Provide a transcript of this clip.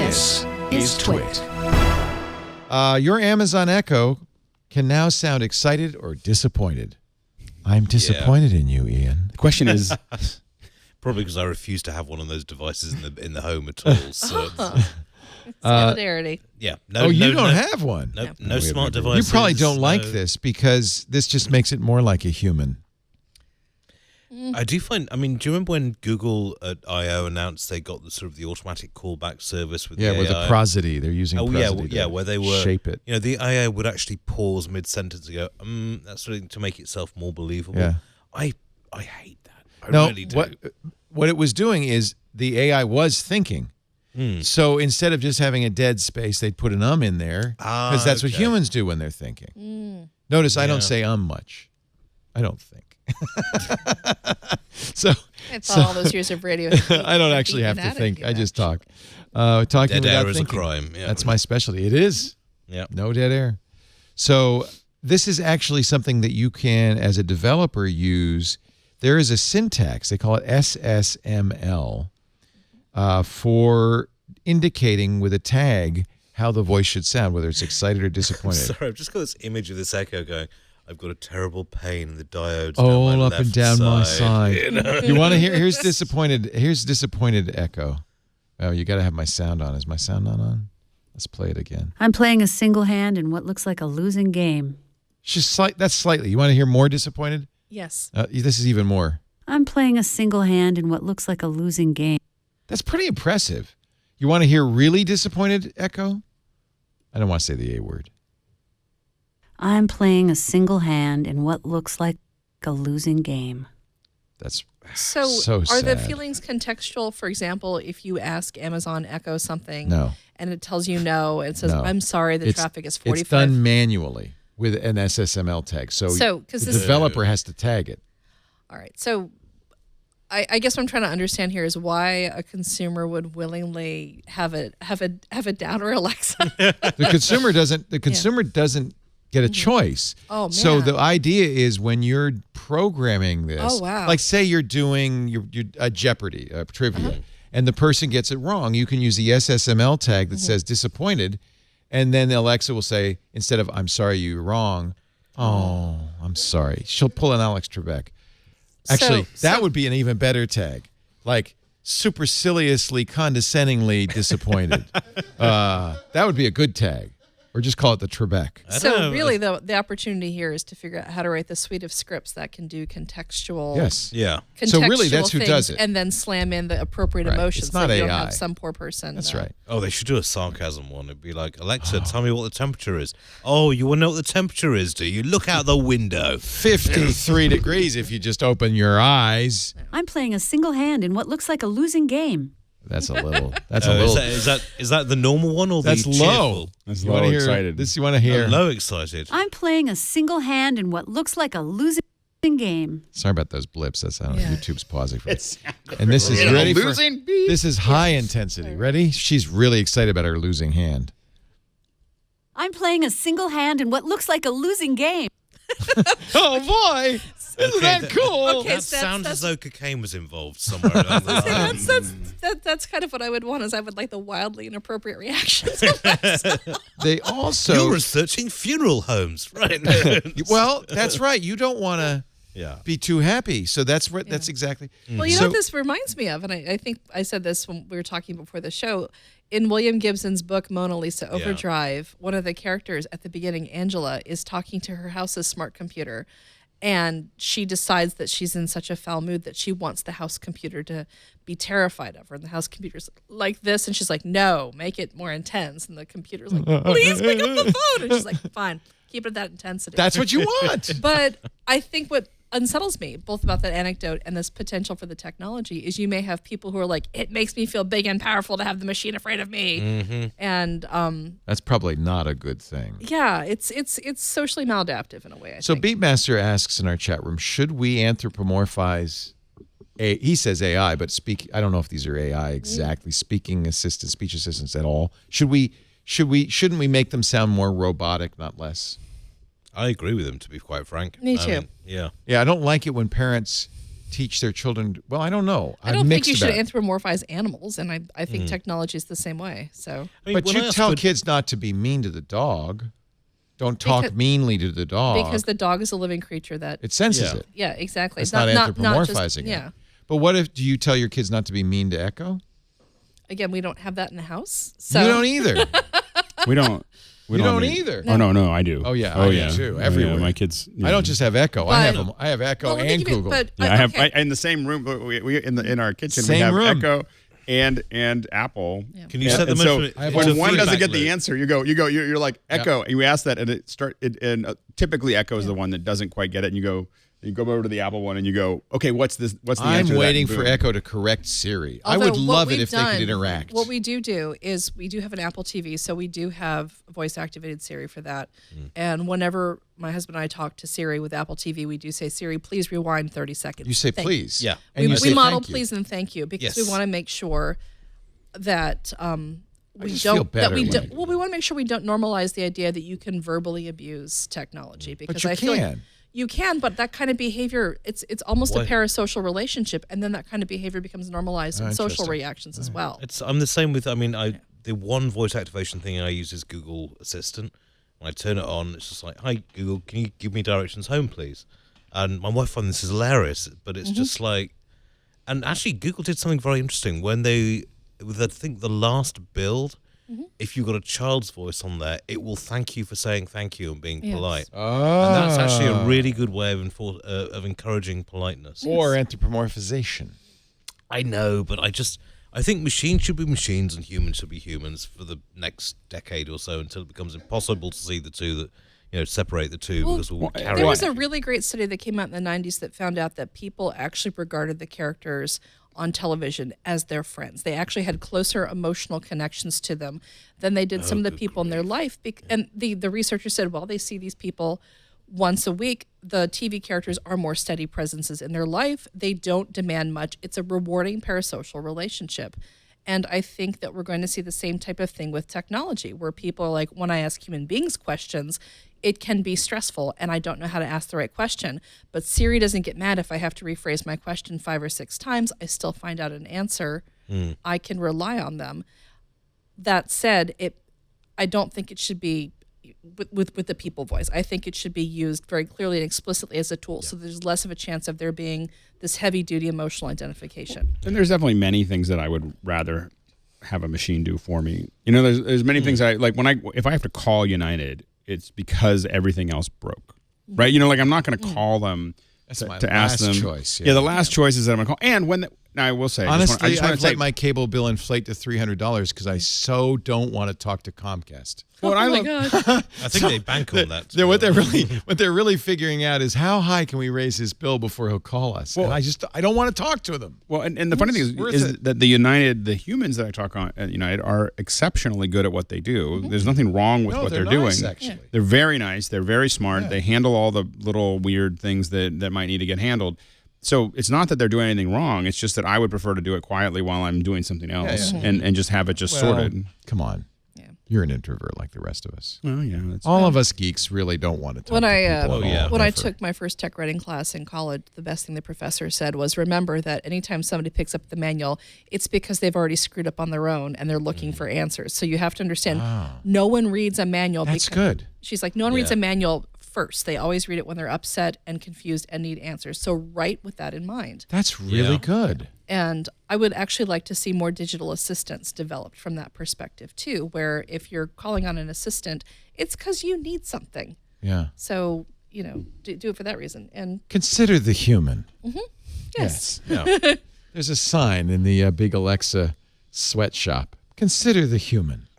This is TWiT. Your Amazon Echo can now sound excited or disappointed. I'm disappointed in you, Ian. The question is... Probably because I refuse to have one of those devices in the home at all. So solidarity. No, you don't have one. No smart devices. You probably don't like this because this just makes it more like a human. I do find. I mean, do you remember when Google at I/O announced they got the sort of the automatic callback service with the AI? With the prosody, they're using prosody where they were shape it. You know, the AI would actually pause mid-sentence and go, that's something to make itself more believable. Yeah. I hate that. I really do. What it was doing is the AI was thinking. So instead of just having a dead space, they'd put an in there because that's what humans do when they're thinking. Notice I don't say much. I don't think. I thought all those years of radio. I don't actually have to think. I just talk. Talking Dead without air is thinking. a crime. Yeah. That's my specialty. It is. Yeah. No dead air. So this is actually something that you can, as a developer, use. There is a syntax. They call it SSML for indicating with a tag how the voice should sound, whether it's excited or disappointed. Sorry, I've just got this image of this Echo going, I've got a terrible pain in the diodes all down my up and down my side. You know? You want to hear? Here's disappointed Echo. Oh, you got to have my sound on. Is my sound not on? Let's play it again. I'm playing a single hand in what looks like a losing game. That's slightly. You want to hear more disappointed? Yes. This is even more. I'm playing a single hand in what looks like a losing game. That's pretty impressive. You want to hear really disappointed Echo? I don't want to say the A word. I'm playing a single hand in what looks like a losing game. That's so sad. Are the feelings contextual? For example, if you ask Amazon Echo something and it tells you no, it says, I'm sorry, the traffic is 45. It's done manually with an SSML tag. So the developer has to tag it. All right. So I guess what I'm trying to understand here is why a consumer would willingly have a downer Alexa. The consumer doesn't get a choice. Oh, man. So the idea is when you're programming this, like say you're doing a Jeopardy, trivia, and the person gets it wrong, you can use the SSML tag that says disappointed, and then Alexa will say, instead of I'm sorry you're wrong, I'm sorry. She'll pull an Alex Trebek. Actually, that would be an even better tag, like superciliously, condescendingly disappointed. That would be a good tag. Or just call it the Trebek. So really, the opportunity here is to figure out how to write the suite of scripts that can do contextual. Yes. Yeah. So really, that's who does it, and then slam in the appropriate emotions. It's not so you AI. don't have some poor person. That's right. Oh, they should do a sarcasm one. It'd be like, Alexa, tell me what the temperature is. Oh, you want to know what the temperature is, do you? Look out the window. 53 degrees if you just open your eyes. I'm playing a single hand in what looks like a losing game. That's a little. That's a little. Is that the normal one or that's the low? cheerful? That's low excited. This you want to hear? Low excited. I'm playing a single hand in what looks like a losing game. Sorry about those blips. That's YouTube's pausing for it. And this is ready for. This is high intensity. Ready? She's really excited about her losing hand. I'm playing a single hand in what looks like a losing game. Oh boy! Isn't that cool? Okay, That sounds as though cocaine was involved somewhere along the line. That's kind of what I would want. Is I would like the wildly inappropriate reactions. They also. You're researching funeral homes, right? Well, that's right. You don't want to be too happy. So that's what. That's exactly. Well, you know what this reminds me of, and I think I said this when we were talking before the show. In William Gibson's book, Mona Lisa Overdrive, one of the characters at the beginning, Angela, is talking to her house's smart computer. And she decides that she's in such a foul mood that she wants the house computer to be terrified of her. And the house computer's like this. And she's like, no, make it more intense. And the computer's like, please pick up the phone. And she's like, fine, keep it at that intensity. That's what you want. But I think what unsettles me, both about that anecdote and this potential for the technology, is you may have people who are like, it makes me feel big and powerful to have the machine afraid of me. And that's probably not a good thing. Yeah, it's socially maladaptive in a way, I so think. Beatmaster asks in our chat room, should we anthropomorphize he says AI, but I don't know if these are AI exactly, speech assistants at all. Shouldn't we make them sound more robotic, not less? I agree with him, to be quite frank. Me too. Yeah. Yeah, I don't like it when parents teach their children. Well, I don't know. I don't think you should anthropomorphize animals, and I think technology is the same way. So, but you tell kids not to be mean to the dog. Don't talk meanly to the dog. Because the dog is a living creature that it senses it. Yeah, exactly. It's not anthropomorphizing it. Yeah. But what if do you tell your kids not to be mean to Echo? Again, we don't have that in the house. So. You don't either. We don't. You don't either. Oh no, I do. Oh yeah, I do too. Everywhere. Yeah, my kids. I don't just have Echo. I have Echo and Google. I have in the same room. We in our kitchen. We have Echo and Apple. Yeah. Can you set them so when one doesn't get the answer, you're like Echo, and you ask that, and typically Echo is the one that doesn't quite get it, and you go over to the Apple one and you go, okay, what's the answer? I'm waiting for Echo to correct Siri. I would love it if they could interact. What we do is we do have an Apple TV, so we do have voice-activated Siri for that. And whenever my husband and I talk to Siri with Apple TV, we do say, Siri, please rewind 30 seconds. You say please. Yeah. And we model please and thank you because we want to make sure that we want to make sure we don't normalize the idea that you can verbally abuse technology because but you can. You can, but that kind of behavior, it's almost a parasocial relationship, and then that kind of behavior becomes normalized in social reactions as well. I'm the same with, the one voice activation thing I use is Google Assistant. When I turn it on, it's just like, hi, Google, can you give me directions home, please? And my wife finds this is hilarious, but it's just like, and actually Google did something very interesting when with I think the last build, if you've got a child's voice on there, it will thank you for saying thank you and being polite. Oh. And that's actually a really good way of encouraging politeness. Or anthropomorphization. I know, but I think machines should be machines and humans should be humans for the next decade or so until it becomes impossible to see the two separate the two because we'll carry There was a really great study that came out in the 90s that found out that people actually regarded the characters on television as their friends. They actually had closer emotional connections to them than they did some of the people in their life. And the researchers said, well, they see these people once a week. The TV characters are more steady presences in their life. They don't demand much. It's a rewarding parasocial relationship. And I think that we're going to see the same type of thing with technology, where people are like, when I ask human beings questions, it can be stressful and I don't know how to ask the right question. But Siri doesn't get mad if I have to rephrase my question 5 or 6 times. I still find out an answer. I can rely on them. That said, I don't think it should be with the people voice. I think it should be used very clearly and explicitly as a tool, so there's less of a chance of there being this heavy-duty emotional identification. And there's definitely many things that I would rather have a machine do for me. There's many things if I have to call United, it's because everything else broke, right? I'm not going to call them to ask them. Choice. Yeah, the last choice is that I'm going to call. And now I will say, honestly, I've let my cable bill inflate to $300 because I so don't want to talk to Comcast. Well, my God. I think they bank on that. What they're really figuring out is how high can we raise his bill before he'll call us. Well, and I don't want to talk to them. Well, and the funny thing is that the humans that I talk on at United are exceptionally good at what they do. There's nothing wrong with what they're doing. Actually. They're very nice. They're very smart. Yeah. They handle all the little weird things that might need to get handled. So it's not that they're doing anything wrong. It's just that I would prefer to do it quietly while I'm doing something else and just have it sorted. Come on. You're an introvert like the rest of us. Oh, yeah. All of us geeks really don't want to talk to people. When I took my first tech writing class in college, the best thing the professor said was, remember that anytime somebody picks up the manual, it's because they've already screwed up on their own and they're looking for answers. So you have to understand, no one reads a manual. That's good. She's like, no one reads a manual first. They always read it when they're upset and confused and need answers. So write with that in mind. That's really good. And I would actually like to see more digital assistants developed from that perspective too, where if you're calling on an assistant, it's because you need something. Yeah. So, do it for that reason. And consider the human. Mm-hmm. Yes. Yeah. There's a sign in the big Alexa sweatshop. Consider the human.